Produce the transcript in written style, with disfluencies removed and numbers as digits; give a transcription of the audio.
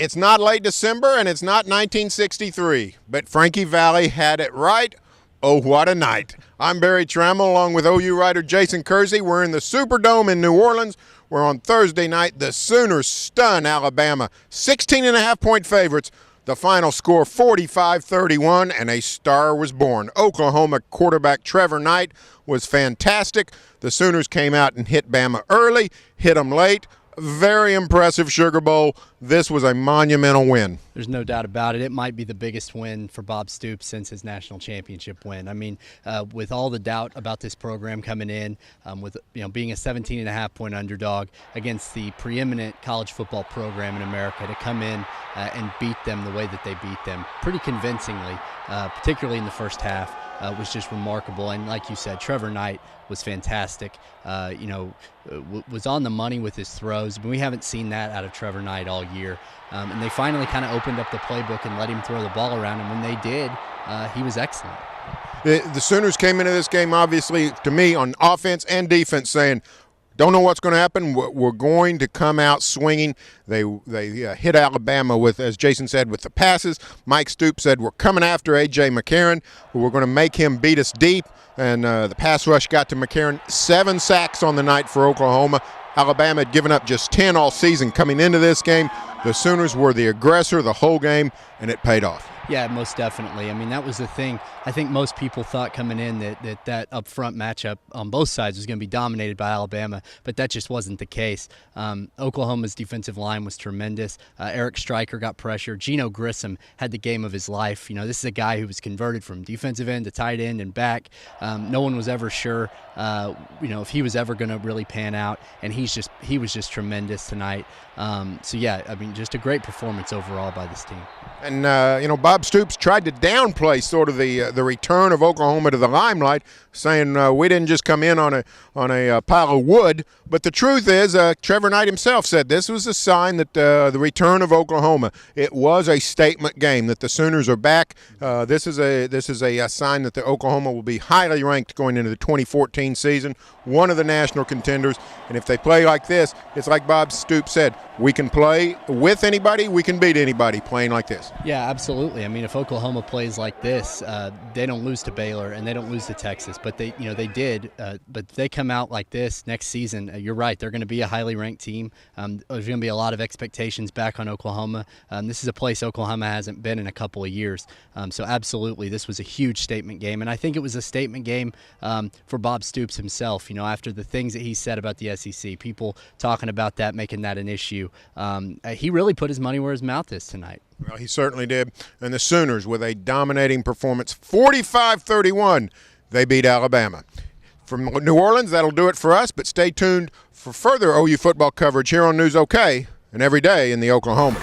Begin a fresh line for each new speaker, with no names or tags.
It's not late December and it's not 1963, but Frankie Valli had it right. Oh, what a night. I'm Barry Tramel along with OU writer Jason Kersey. We're in the Superdome in New Orleans, where on Thursday night the Sooners stun Alabama, 16.5-point favorites. The final score 45-31, and a star was born. Oklahoma quarterback Trevor Knight was fantastic. The Sooners came out and hit Bama early, hit them late. Very impressive Sugar Bowl. This was a monumental win.
There's no doubt about it. It might be the biggest win for Bob Stoops since his national championship win. I mean, with all the doubt about this program coming in, with being a 17.5-point underdog against the preeminent college football program in America, to come in and beat them the way that they beat them pretty convincingly, particularly in the first half, was just remarkable. And like you said, Trevor Knight was fantastic. Was on the money with his throws. But we haven't seen that out of Trevor Knight all year. And they finally kind of opened up the playbook and let him throw the ball around. And when they did, he was excellent.
The Sooners came into this game, obviously, to me, on offense and defense, saying, don't know what's going to happen. We're going to come out swinging. They hit Alabama with, as Jason said, with the passes. Mike Stoops said, we're coming after A.J. McCarron. We're going to make him beat us deep. And the pass rush got to McCarron. 7 sacks on the night for Oklahoma. Alabama had given up just 10 all season coming into this game. The Sooners were the aggressor the whole game, and it paid off.
Yeah, most definitely. I mean, that was the thing. I think most people thought coming in that up front matchup on both sides was going to be dominated by Alabama, but that just wasn't the case. Oklahoma's defensive line was tremendous. Eric Stryker got pressure. Geno Grissom had the game of his life. This is a guy who was converted from defensive end to tight end and back. No one was ever sure, if he was ever going to really pan out, and he was just tremendous tonight. Just a great performance overall by this team.
And Bob Stoops tried to downplay sort of the return of Oklahoma to the limelight, saying we didn't just come in on a pile of wood. But the truth is, Trevor Knight himself said this was a sign that the return of Oklahoma, it was a statement game, that the Sooners are back. This is a sign that the Oklahoma will be highly ranked going into the 2014 season, one of the national contenders. And if they play like this, it's like Bob Stoops said, we can play with anybody, we can beat anybody playing like this.
Yeah, absolutely. I mean, if Oklahoma plays like this, they don't lose to Baylor and they don't lose to Texas, but they did. But if they come out like this next season, you're right, they're going to be a highly ranked team. There's going to be a lot of expectations back on Oklahoma. This is a place Oklahoma hasn't been in a couple of years. So absolutely, this was a huge statement game, and I think it was a statement game for Bob Stoops himself. After the things that he said about the SEC, people talking about that, making that an issue. He really put his money where his mouth is tonight.
Well, he certainly did. And the Sooners, with a dominating performance, 45-31, they beat Alabama. From New Orleans, that'll do it for us, but stay tuned for further OU football coverage here on News OK and every day in the Oklahoma.